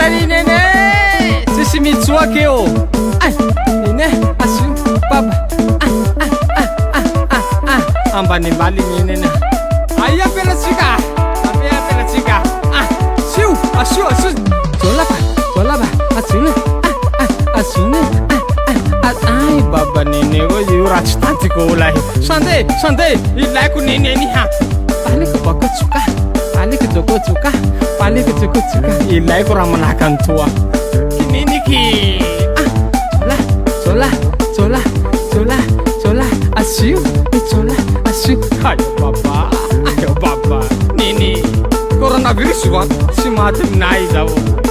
sari nene sisy mitsoaka eo nene asio baba ambanimbali nene ay apelatsika apelatsika sio asio zolaba azone azone ay baba nene io raha tsy tantiko olahy sande ilaiko neneny ha aleko bakotsoka aleko dokotsoka aleko dokotsoka ilaiko raha manahaka antoa kininiky zola asio zola asio ayo baba nini coronavirus va tsy maty aminahy zao